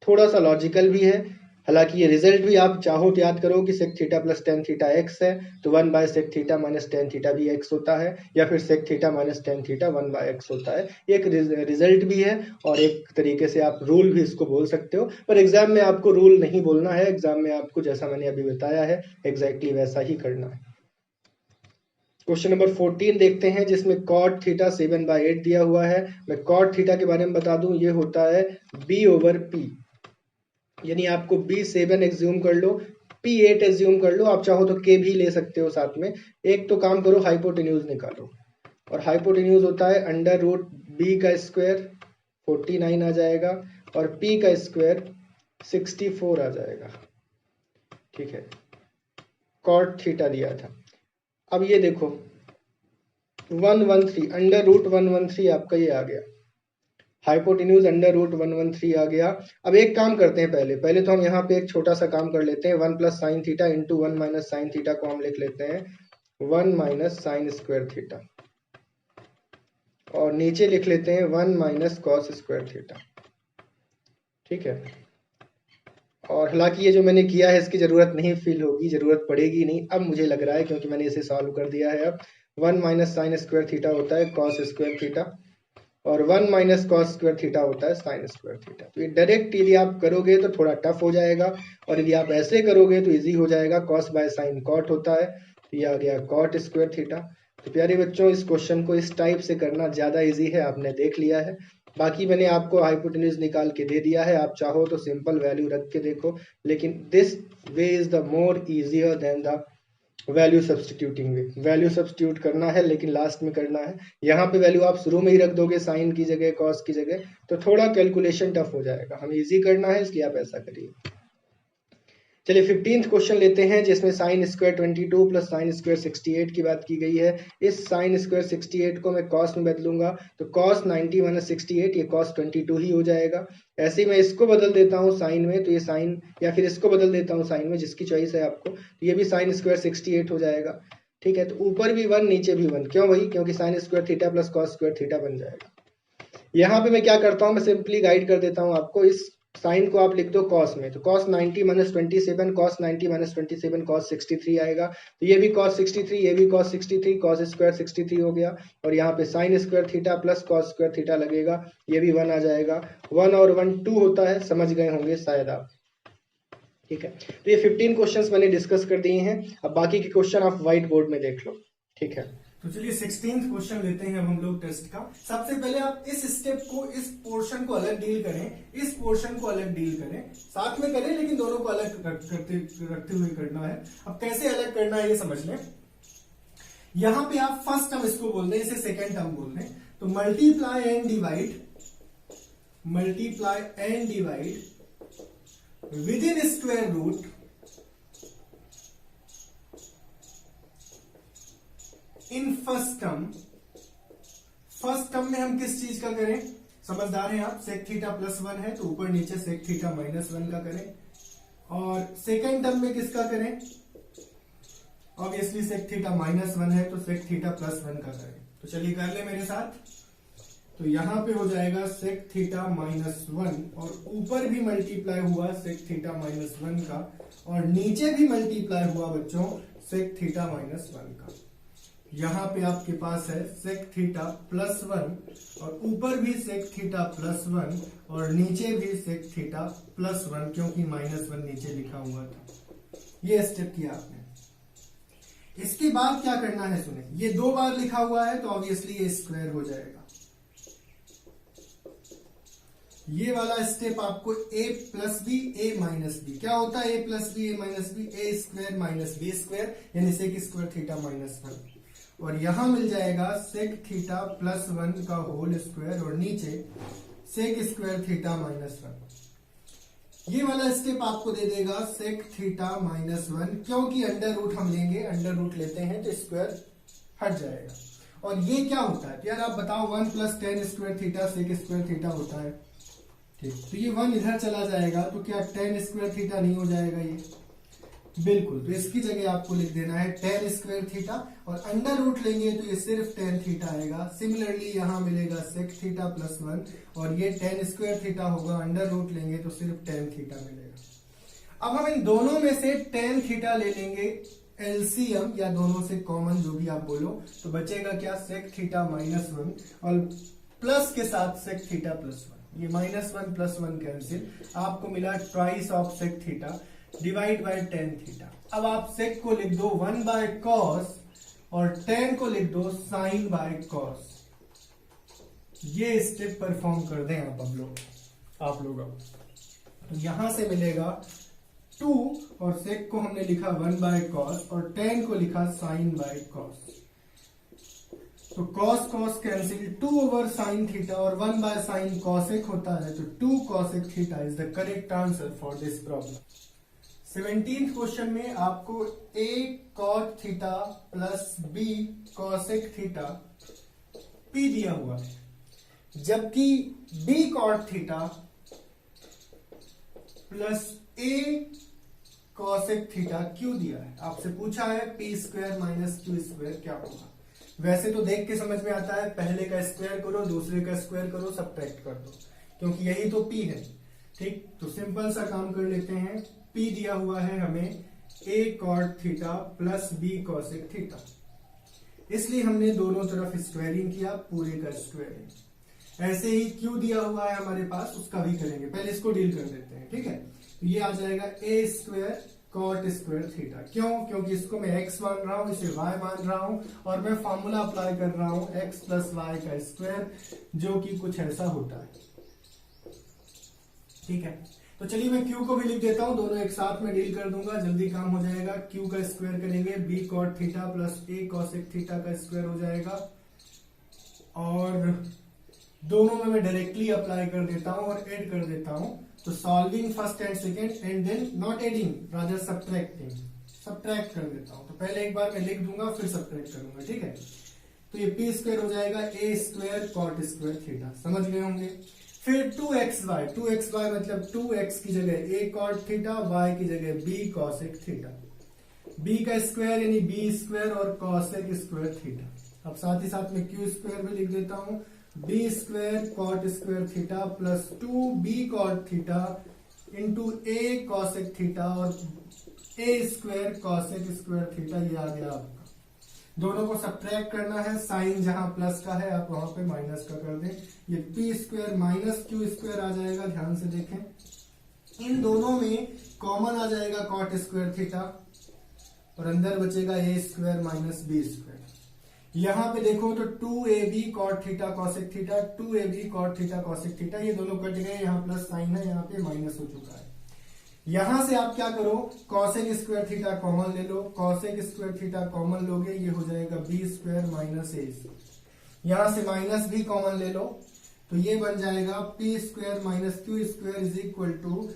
थोड़ा सा लॉजिकल भी है। हालांकि ये रिजल्ट भी आप चाहो तो याद करो कि sec theta plus tan theta x है, तो 1 by sec theta minus tan theta भी x होता है, या फिर sec theta minus tan theta 1 by x होता है। ये एक रिजल्ट भी है, और एक तरीके से आप रूल भी इसको बोल सकते हो। पर एग्जाम में आपको रूल नहीं बोलना है, एग्जाम में आपको जैसा मैंने अभी बताया है एग्जैक्टली वैसा ही करना है। क्वेश्चन नंबर 14 देखते हैं, जिसमें cot थीटा 7/8 दिया हुआ है। मैं cot थीटा के बारे में बता दूं, ये होता है b ओवर p, यानी आपको b7 एज्यूम कर लो, p8 एज्यूम कर लो, आप चाहो तो k भी ले सकते हो साथ में। एक तो काम करो, हाइपोटेन्यूज निकालो, और हाइपोटेन्यूज होता है अंडर रूट b का स्क्वायर 49 आ जाएगा, और p का स्क्वायर 64 आ जाएगा। ठीक है, cot थीटा दिया था। अब ये देखो 113 अंडर रूट 113 आपका ये आ गया, हाइपोटेन्यूज अंडर रूट 113 आ गया। अब एक काम करते हैं, पहले तो हम यहाँ पे एक छोटा सा काम कर लेते हैं, 1 plus sine theta into 1 minus sine theta को हम लिख लेते हैं 1 माइनस साइन स्क्वायर थीटा, और नीचे लिख लेते हैं 1 माइनस कॉस स्क्वायर थीटा। ठीक है, और हालांकि ये जो मैंने किया है इसकी जरूरत नहीं फील होगी, जरूरत पड़ेगी नहीं, अब मुझे लग रहा है, क्योंकि मैंने इसे सॉल्व कर दिया है। अब 1 माइनस साइन स्क्वायर थीटा होता है कॉस स्क्वायर थीटा, और 1 माइनस कॉस स्क्वायर थीटा होता है साइन स्क्वायर थीटा। तो ये डायरेक्ट यदि आप करोगे तो थोड़ा टफ हो जाएगा, और यदि आप ऐसे करोगे तो इजी हो जाएगा। कॉस बाय साइन कॉट होता है, तो ये आ गया कॉट स्क्वायर थीटा। तो प्यारे बच्चों, इस क्वेश्चन को इस टाइप से करना ज़्यादा इजी है, आपने देख लिया है। बाकी मैंने आपको हाइपोटेन्यूज निकाल के दे दिया है, आप चाहो तो सिंपल वैल्यू रख के देखो, लेकिन this way is the more easier than the value substituting way. Value substitute करना है लेकिन लास्ट में करना है। यहाँ पे वैल्यू आप शुरू में ही रख दोगे साइन की जगह, कॉस की जगह, तो थोड़ा कैलकुलेशन टफ हो जाएगा। हमें इजी करना है इसलिए आप ऐसा करिए। चलिए 15th क्वेश्चन लेते हैं, जिसमें sign square 22 plus sine square 68 की बात की गई है। इस साइन स्क्वायर 68 को मैं कॉस में बदलूंगा तो कॉस 90 माइनस 68, ये कॉस 22 ही हो जाएगा। ऐसे ही मैं इसको बदल देता हूँ साइन में, तो ये साइन, या फिर इसको बदल देता हूँ साइन में, जिसकी चॉइस है आपको, तो ये भी साइन स्क्वायर 68 हो जाएगा। ठीक है, तो ऊपर भी 1 नीचे भी 1, क्यों भाई? क्योंकि sign square theta plus cos square theta बन जाएगा। यहाँ पे मैं क्या करता हूँ, मैं सिंपली गाइड कर देता हूँ आपको। इस साइन को आप लिख दो कॉस में, तो cos 90 minus 27, cos 90 minus 27 cos 63 आएगा। तो ये भी कॉस 63, ये भी कॉस 63, कॉस स्क्वायर 63 हो गया। और यहाँ पे sign square theta plus cos square theta लगेगा, ये भी 1 आ जाएगा। 1 और 1 2 होता है, समझ गए होंगे शायद आप। ठीक है, तो ये 15 क्वेश्चंस मैंने डिस्कस कर दिए हैं। अब बाकी के क्वेश्चन आप व्हाइट बोर्ड में देख लो। ठीक है, तो चलिए 16th क्वेश्चन लेते हैं अब हम लोग टेस्ट का। सबसे पहले आप इस स्टेप को, इस पोर्शन को अलग डील करें, इस पोर्शन को अलग डील करें, साथ में करें लेकिन दोनों को अलग रखते हुए करना है। अब कैसे अलग करना है ये समझ लें। यहां पे आप फर्स्ट टर्म इसको बोल दें, इसे सेकेंड टर्म बोल दें, तो multiply and divide, multiply and divide within square root in first term. First term में हम किस चीज का करें, समझदार हैं आप। सेक थीटा प्लस 1 है तो ऊपर नीचे सेक थीटा माइनस 1 का करें। और सेकेंड टर्म में किसका करें, ऑब्वियसली सेक थीटा माइनस 1 है तो सेक थीटा प्लस 1 का करें। तो चलिए कर ले मेरे साथ। तो यहां पे हो जाएगा सेक थीटा माइनस 1, और ऊपर भी मल्टीप्लाई हुआ सेक थीटा माइनस 1 का, और नीचे भी मल्टीप्लाई हुआ बच्चों सेक थीटा माइनस 1 का। यहां पे आपके पास है सेक थीटा प्लस 1, और ऊपर भी सेक थीटा प्लस 1, और नीचे भी सेक थीटा प्लस 1, क्योंकि माइनस 1 नीचे लिखा हुआ था। ये स्टेप किया आपने। इसके बाद क्या करना है सुने, ये 2 बार लिखा हुआ है तो ऑब्वियसली ये स्क्वायर हो जाएगा। ये वाला स्टेप आपको a plus B A minus B, क्या होता है a plus B A minus B, A square minus B square, यानी सेक स्क्वायर थीटा माइनस 1। और यहां मिल जाएगा सेक थीटा प्लस 1 का होल स्क्वायर, और नीचे सेक स्क्वायर थीटा माइनस 1। ये वाला स्टेप आपको दे देगा सेक थीटा माइनस 1, क्योंकि अंडर रूट हम लेंगे, अंडर रूट लेते हैं तो स्क्वायर हट जाएगा। और ये क्या होता है यार, आप बताओ, 1 plus tan square theta sec square theta होता है। ठीक, तो ये 1 इधर चला जाएगा तो क्या टेन स्क्वायर थीटा नहीं हो जाएगा ये? बिल्कुल। तो इसकी जगह आपको लिख देना है टेन स्क्वायर थीटा, और अंडर रूट लेंगे तो ये सिर्फ टेन थीटा आएगा। सिमिलरली यहां मिलेगा सेक थीटा प्लस 1, और ये टेन स्क्वायर थीटा होगा, अंडर रूट लेंगे तो सिर्फ टेन थीटा मिलेगा। अब हम इन दोनों में से टेन थीटा ले लेंगे एलसीएम, या दोनों से कॉमन, जो भी आप बोलो, तो बचेगा क्या, सेक थीटा माइनस 1, और प्लस के साथ सेक थीटा प्लस 1। ये माइनस 1 प्लस 1 कैंसिल, आपको मिला twice of sec theta divide by tan theta. अब आप सेक को लिख दो 1 बाय कॉस, और टेन को लिख दो साइन बाय कॉस। ये स्टेप परफॉर्म कर दें आप लोग। तो यहां से मिलेगा 2, और सेक को हमने लिखा 1 बाय कॉस, और टेन को लिखा साइन बाय कॉस। तो cos cos cancel, 2 over sign theta, और 1 बाय साइन कॉसेक होता है, तो 2 cosec theta is the correct answer for this problem. 17th question में आपको a cot theta plus b cosec theta p दिया हुआ है, जबकि b cot theta plus a cosec theta q दिया है। आपसे पूछा है p square minus q square क्या होगा। वैसे तो देख के समझ में आता है, पहले का स्क्वायर करो, दूसरे का स्क्वायर करो, सब्ट्रैक्ट कर दो, क्योंकि यही तो p है। ठीक, तो सिंपल सा काम कर लेते हैं। p दिया हुआ है हमें a cot theta plus b cosec theta, इसलिए हमने दोनों तरफ स्क्वायरिंग किया, पूरे का स्क्वायरिंग। ऐसे ही q दिया हुआ है हमारे पास, उसका भी करेंगे, पहले इसको डील कर देते हैं। ठीक है, तो ये आ जाएगा a square cot square theta. क्यों? क्योंकि इसको मैं x मान रहा हूं, इसे y मान रहा हूं, और मैं फॉर्मूला अप्लाई कर रहा हूं x प्लस वाई का स्क्वायर, जो कि कुछ ऐसा होता है। ठीक है, तो चलिए मैं q को भी लिख देता हूं, दोनों एक साथ में डील कर दूंगा, जल्दी काम हो जाएगा। q का स्क्वायर करेंगे b cot theta plus a cosec theta का स्क्वायर हो जाएगा, और दोनों में मैं डायरेक्टली अप्लाई कर देता हूं और ऐड कर देता हूं। तो solving first and second and then not adding rather subtracting, subtract कर देता हूं। तो पहले एक बार मैं लिख दूंगा फिर सब्ट्रैक्ट करूंगा। ठीक है, तो ये p स्क्वायर हो जाएगा a square cot square theta, समझ गए होंगे। फिर 2xy मतलब 2x की जगह a कॉट थीटा, y की जगह b कॉसेक थीटा, b का स्क्वायर यानी b स्क्वायर और कॉसेक स्क्वायर थीटा। अब साथ ही साथ में q स्क्वायर भी लिख देता हूं, b square cot square theta plus 2b cot theta into a cosec theta और a square cosec square theta. ये आ गया आपका। दोनों को सब्ट्रैक्ट करना है, साइन जहां प्लस का है आप वहां पे माइनस का कर दें। ये p square minus q square आ जाएगा, ध्यान से देखें। इन दोनों में कॉमन आ जाएगा कॉट स्क्वायर थीटा, और अंदर बचेगा a square minus b square. यहां पे देखो तो 2ab cot theta cosec theta, 2ab cot theta cosec theta, ये दोनों कट गए, यहाँ प्लस साइन है, यहाँ पे माइनस हो चुका है। यहां से आप क्या करो, कॉसेक स्क्वायर थीटा कॉमन ले लो, कॉसेक स्क्वायर थीटा कॉमन लोगे, ये हो जाएगा b square minus a square. यहां से माइनस भी कॉमन ले लो, तो ये बन जाएगा p square minus q square is equal to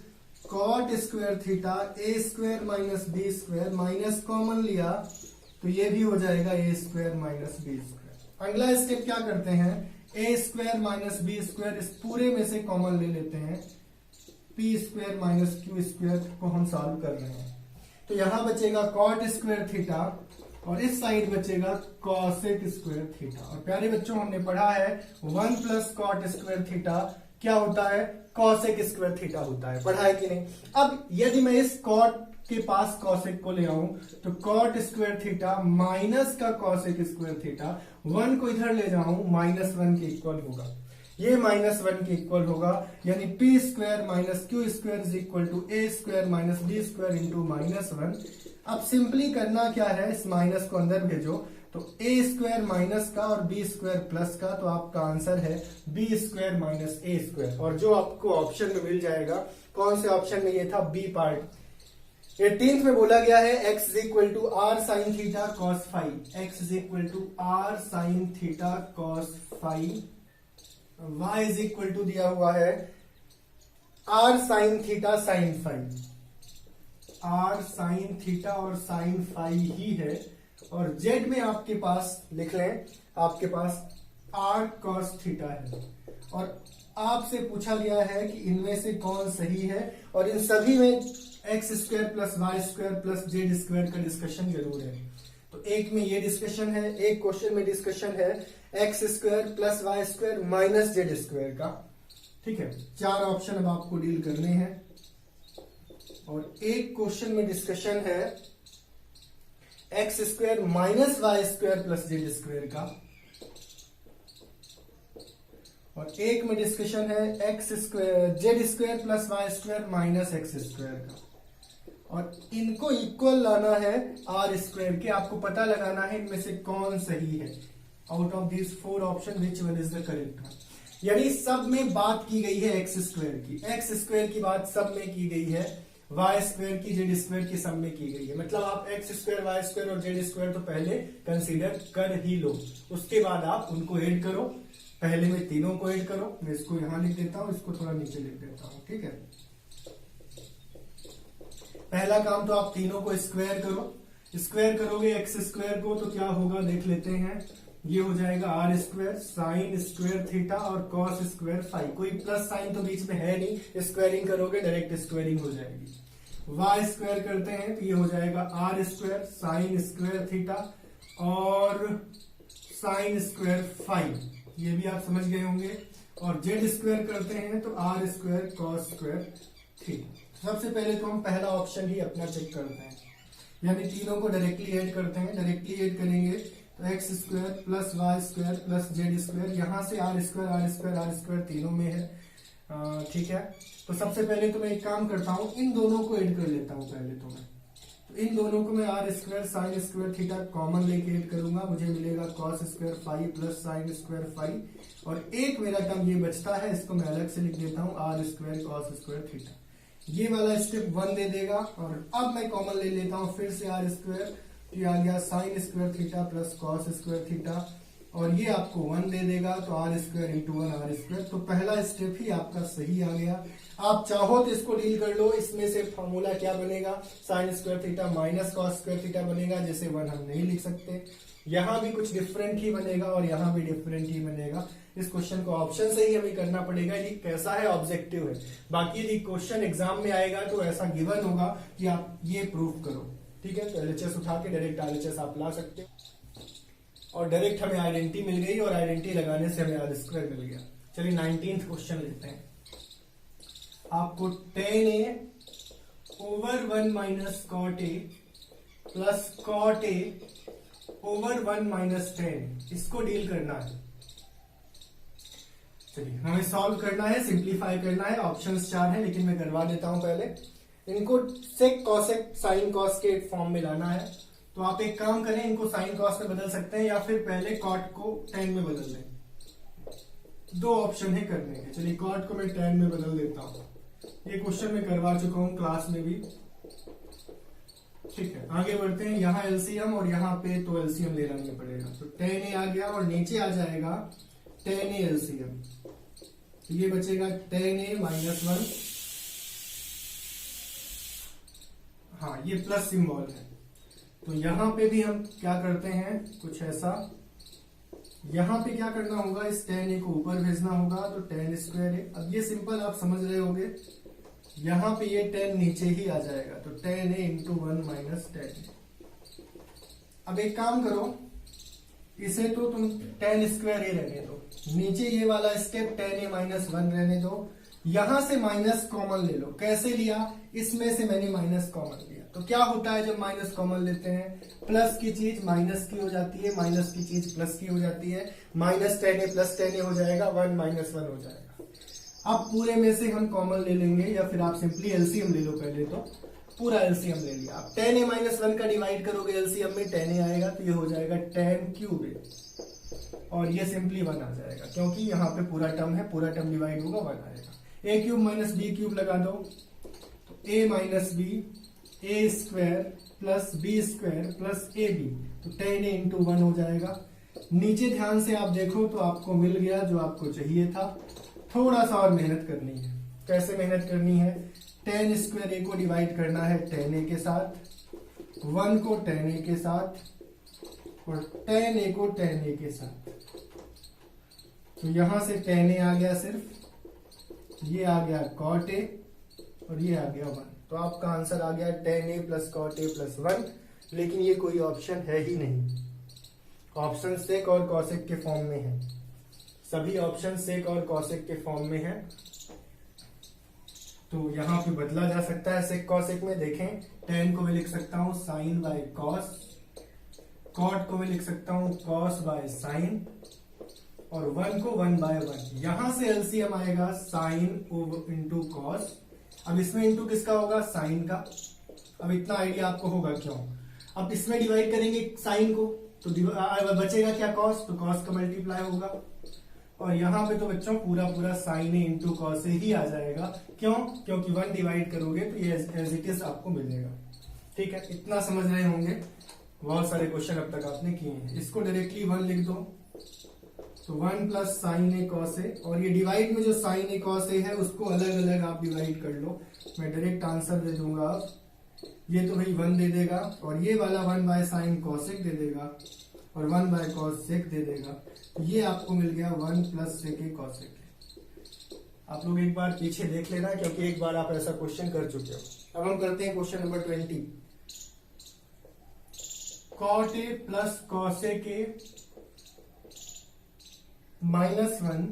cot square theta a square minus b square, minus common लिया तो ये भी हो जाएगा a square minus b square. अगला स्टेप क्या करते हैं, a square minus b square, इस पूरे में से कॉमन ले लेते हैं, p square minus q square को हम सॉल्व कर रहे हैं। तो यहां बचेगा कॉट स्क्वायर थीटा और इस साइड बचेगा कॉसेक स्क्वायर थीटा। और प्यारे बच्चों हमने पढ़ा है 1 प्लस कॉट स्क्वायर थीटा क्या होता है, कॉसेक स्क्वायर थीटा होता है, पढ़ा है कि नहीं। अब यदि मैं इस कॉट के पास कॉसेक को ले आऊं तो कॉट स्क्वायर थीटा माइनस का कॉसेक स्क्वायर थीटा, 1 को इधर ले जाऊं -1 के इक्वल होगा, ये -1 के इक्वल होगा, यानी p square minus q square is equal to a square minus b square into -1। अब सिंपली करना क्या है, इस माइनस को अंदर भेजो, तो a स्क्वायर माइनस का और b स्क्वायर प्लस का, तो आपका आंसर है b square minus a square. और जो आपको ऑप्शन में मिल जाएगा, कौन से ऑप्शन में, ये था b पार्ट। 18th में बोला गया है x is equal to R sine theta cos phi, x is equal to R sine theta cos phi, y is equal to दिया हुआ है R sine theta sine phi, R sine theta और sine phi ही है। और z में आपके पास लिख लें, आपके पास आर कॉस थीटा है, और आपसे पूछा गया है कि इनमें से कौन सही है, और इन सभी में X square plus Y square plus Z square का डिस्कशन जरूर है। तो एक में ये डिस्कशन है, एक क्वेश्चन में डिस्कशन है X square plus Y square minus Z square का। ठीक है, 4 ऑप्शन अब आपको डील करने हैं, और एक क्वेश्चन में डिस्कशन है X square minus Y square plus Z square का, और एक में डिस्कशन है X square Z square plus Y square minus X square का, और इनको इक्वल लाना है आर स्क्वायर के। आपको पता लगाना है इनमें से कौन सही है, out of this 4 option which one is the correct one. यानी सब में बात की गई है एक्स स्क्वायर की, एक्स स्क्वायर की बात सब में की गई है, वाई स्क्वायर की जेड स्क्वायर की सब में की गई है। मतलब आप एक्स स्क्वायर वाई स्क्वायर और जेड स्क्वायर तो पहले कंसीडर कर ही लो, उसके बाद आप उनको ऐड करो। पहले में तीनों को ऐड करो, मैं इसको यहां लिख देता हूं, इसको थोड़ा नीचे लिख देता हूं। ठीक है, पहला काम तो आप तीनों को स्क्वायर करो, स्क्वायर करोगे एक्स स्क्वायर को तो क्या होगा देख लेते हैं, ये हो जाएगा R square sine square theta और कॉस स्क्वायर फाइव। कोई प्लस साइन तो बीच में है नहीं, स्क्वायरिंग करोगे डायरेक्ट स्क्वायरिंग हो जाएगी। वाई स्क्वायर करते हैं तो ये हो जाएगा R square sine square theta और साइन स्क्वायर फाइव, ये भी आप समझ गए होंगे। और जेड स्क्वायर करते हैं तो R square cos square theta. सबसे पहले तो हम पहला ऑप्शन ही अपना चेक करते हैं, यानी तीनों को डायरेक्टली ऐड करते हैं। डायरेक्टली ऐड करेंगे तो X square plus Y square plus Z square, यहां से R square R square R square तीनों में है। ठीक है, तो सबसे पहले तो मैं एक काम करता हूं, इन दोनों को ऐड कर लेता हूं पहले तो मैं, इन दोनों को मैं R square sine square theta common लेके ऐड करूंगा, मुझे मिलेगा cos square phi plus sine square phi, और एक मेरा टर्म ये बचता है, इसको मैं अलग से लिख देता हूं R square cos square theta. ये वाला स्टेप 1 दे देगा, और अब मैं कॉमन ले लेता हूं फिर से आर स्क्वायर, तो ये आ गया sine square theta plus cos square theta, और ये आपको 1 दे देगा, तो R square into 1 R square. तो पहला स्टेप ही आपका सही आ गया। आप चाहो तो इसको डील कर लो, इसमें से फॉर्मूला क्या बनेगा, sign square theta minus cos square theta बनेगा, जैसे 1 हम नहीं लिख सकते। यहाँ भी कुछ डिफरेंट ही बनेगा और यहाँ भी डिफरेंट ही बनेगा। इस क्वेश्चन को ऑप्शन से ही हमें करना पड़ेगा, ये कैसा है, ऑब्जेक्टिव है। बाकी यदि क्वेश्चन एग्जाम में आएगा तो ऐसा गिवन होगा कि आप ये प्रूव करो, ठीक है। तो एलएचएस उठा के डायरेक्ट आरएचएस आप ला सकते हो, और डायरेक्ट हमें आइडेंटिटी मिल गई, और आइडेंटिटी लगाने से हमें आर स्क्वायर मिल गया। चलिए 19th क्वेश्चन लेते हैं। आपको tan a over 1 minus cot a plus cot a over 1 minus tan, इसको डील करना है। चलिए हमें सॉल्व करना है, सिंप्लीफाई करना है। ऑप्शंस 4 हैं, लेकिन मैं करवा देता हूं पहले। इनको सेक कॉसेक साइन कॉस के फॉर्म में लाना है, तो आप एक काम करें, इनको साइन कॉस में बदल सकते हैं, या फिर पहले कॉट को tan में बदल दें। 2 ऑप्शन है करने के। चलिए कॉट को मैं tan में बदल देता हूं। ये क्वेश्चन मैं करवा चुका हूं क्लास में भी, ठीक है। आगे बढ़ते हैं। यहाँ एलसीएम और यहाँ पे तो एलसीएम ले लेना पड़ेगा, तो tan a आ गया, और नीचे आ जाएगा tan a एलसीएम, तो ये बचेगा tan a माइनस 1। हाँ, ये प्लस सिंबल है, तो यहाँ पे भी हम क्या करते हैं, कुछ ऐसा। यहाँ पे क्या करना होगा, इस tan a को ऊपर भेजना होगा, तो tan स्क्वायर है। अब ये सिंपल आप समझ रहे होंगे, यहाँ पे ये tan नीचे ही आ जाएगा, तो tan a into 1 minus tan a। अब एक काम करो, इसे तो तुम tan स्क्वायर a रहने दो, नीचे ये वाला स्टेप tan a माइनस 1 रहने दो। यहां से माइनस कॉमन ले लो। कैसे लिया, इसमें से मैंने माइनस कॉमन लिया, तो क्या होता है जब माइनस कॉमन लेते हैं, प्लस की चीज माइनस की हो जाती है, माइनस की चीज प्लस की हो जाती है। Minus tan a plus tan a हो जाएगा, 1 माइनस 1 हो जाएगा। अब पूरे में से हम कॉमन ले लेंगे, या फिर आप सिंपली एलसीएम ले लो। पहले तो पूरा एलसीएम ले लिया। आप tan a माइनस 1 का डिवाइड करोगे एलसीएम में, tan a आएगा, तो ये हो जाएगा tan क्यूब a, और ये सिंपली 1 आ जाएगा, क्योंकि यहाँ पे पूरा टर्म है, पूरा टर्म डिवाइड होगा 1 आएगा। a cube minus b cube लगा दो, तो a minus b a square plus b square plus A B, तो tan a इंटू 1 हो जाएगा। नीचे ध्यान से आप देखो तो आपको मिल गया जो आपको चाहिए था। थोड़ा सा और मेहनत करनी है। कैसे मेहनत करनी है, tan स्क्वायर a को डिवाइड करना है tan a के साथ, 1 को tan a के साथ, और tan a को tan a के साथ। तो यहां से tan a आ गया सिर्फ, ये आ गया cot a, और ये आ गया 1। तो आपका आंसर आ गया tan a plus cot a plus 1, लेकिन ये कोई ऑप्शन है ही नहीं। ऑप्शन सेक और कॉसेक के फॉर्म में है, सभी ऑप्शन सेक और कॉसेक के फॉर्म में है। तो यहाँ पे बदला जा सकता है सेक कॉसेक में। देखें, tan को मैं लिख सकता हूँ साइन बाय कॉस, कॉट को मैं लिख सकता हूँ कॉस बाय साइन, और 1 को 1 बाय 1। यहां से एलसीएम आएगा साइन इंटू कॉस। अब इसमें इंटू किसका होगा, साइन का। अब इतना आइडिया आपको होगा क्यों। अब इसमें डिवाइड करेंगे साइन को, तो बचेगा क्या, कॉस, तो कॉस का मल्टीप्लाई होगा। और यहाँ पे तो बच्चों पूरा पूरा साइन ए इंटू कॉस से ही आ जाएगा। क्यों, क्योंकि 1 डिवाइड करोगे तो ये एज इट इज आपको मिलेगा। ठीक है, इतना समझ रहे होंगे। बहुत सारे क्वेश्चन अब तक आपने किए हैं। इसको डायरेक्टली 1 लिख दो, तो 1 plus sign A cos A, और ये डिवाइड में जो साइन ए कॉस ए है उसको अलग अलग आप डिवाइड कर लो। मैं डायरेक्ट आंसर दे दूंगा। अब ये तो भाई 1 दे देगा, और ये वाला 1 बाय साइन कॉसेक दे देगा, और 1 बाय कॉसेक दे देगा। तो ये आपको मिल गया 1 प्लस सेक ए कॉसेक। आप लोग एक बार पीछे देख लेना, क्योंकि एक बार आप ऐसा क्वेश्चन कर चुके हो। अब हम करते हैं question number 20। Cot A plus cosec A minus 1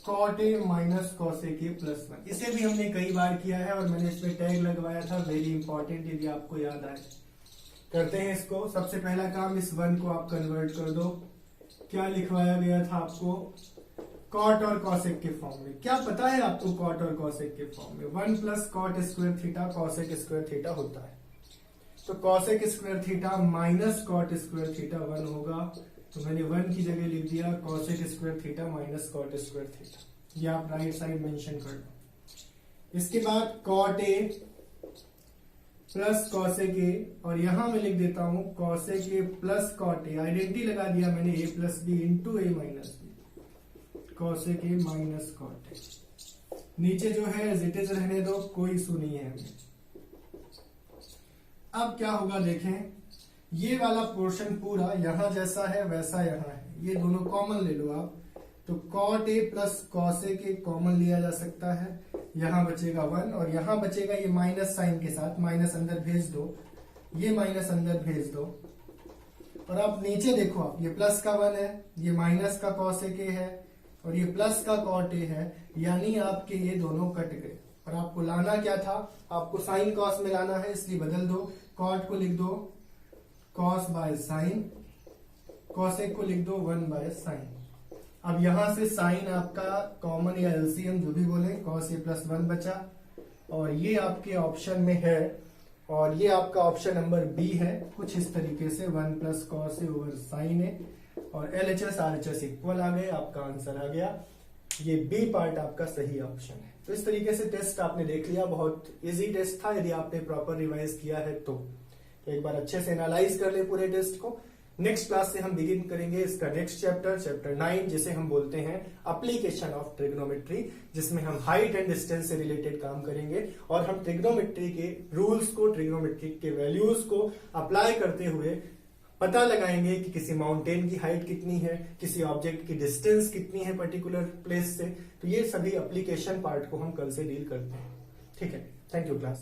cot A minus cosec A plus 1। इसे भी हमने कई बार किया है, और मैंने इसमें टैग लगवाया था, वेरी इंपॉर्टेंट, यदि आपको याद आए। करते हैं इसको। सबसे पहला काम, इस 1 को आप कन्वर्ट कर दो। क्या लिखवाया गया था आपको, कॉट और कॉसेक के फॉर्म में। क्या पता है आपको कॉट और कॉसेक के फॉर्म में? 1 plus cot square theta cosec square theta होता है। तो cosec square theta minus cot square theta 1 होगा। तो मैंने 1 की जगह लिख दिया cosec square theta minus cot square theta. ये आप राइट साइड मेंशन कर लो। इसके बाद cot A plus cosec A, और यहां मैं लिख देता हूं cosec A plus cot A. Identity लगा दिया मैंने, A plus B into A minus B, cosec A minus cot A. नीचे जो है एज इट इज रहने दो, कोई इशू नहीं है हमें। अब क्या होगा देखें, ये वाला पोर्शन पूरा यहां जैसा है वैसा यहां है, ये दोनों कॉमन ले लो आप। तो cot A plus cosec A common लिया जा सकता है, यहां बचेगा 1 और यहां बचेगा ये माइनस साइन के साथ, माइनस अंदर भेज दो, ये माइनस अंदर भेज दो। और अब नीचे देखो आप, ये प्लस का 1 है, ये माइनस का कॉसेक ए है और ये प्लस का कॉट ए है, यानी आपके ये दोनों कट गए। और आपको लाना क्या था, आपको साइन कॉस में लाना है, इसलिए बदल दो। कॉट को लिख दो कॉस बाय साइन, कॉसेक को लिख दो 1 बाय साइन। अब यहां से साइन आपका कॉमन या एलसीएम जो भी बोले, कॉस ए प्लस 1 बचा और ये आपके ऑप्शन में है और ये आपका ऑप्शन नंबर बी है। कुछ इस तरीके से 1 plus cos A over sign ए और एलएचएस आरएचएस इक्वल आ गए, आपका आंसर आ गया। ये बी पार्ट आपका सही ऑप्शन है। तो इस तरीके से टेस्ट आपने देख लिया, बहुत इजी टेस्ट था। यदि आपने प्रॉपर रिवाइज किया है तो एक बार अच्छे से एनालाइज कर ले पूरे टेस्ट को। नेक्स्ट क्लास से हम बिगिन करेंगे इसका नेक्स्ट चैप्टर 9, जिसे हम बोलते हैं एप्लीकेशन ऑफ ट्रिग्नोमेट्री, जिसमें हम हाइट एंड डिस्टेंस से रिलेटेड काम करेंगे और हम ट्रिग्नोमेट्री के रूल्स को, ट्रिग्नोमेट्री के वैल्यूज को अप्लाई करते हुए पता लगाएंगे कि किसी माउंटेन की हाइट कितनी है, किसी ऑब्जेक्ट की डिस्टेंस कितनी है पर्टिकुलर प्लेस से। तो ये सभी एप्लीकेशन पार्ट को हम कल से डील करते हैं। ठीक है, थैंक यू क्लास।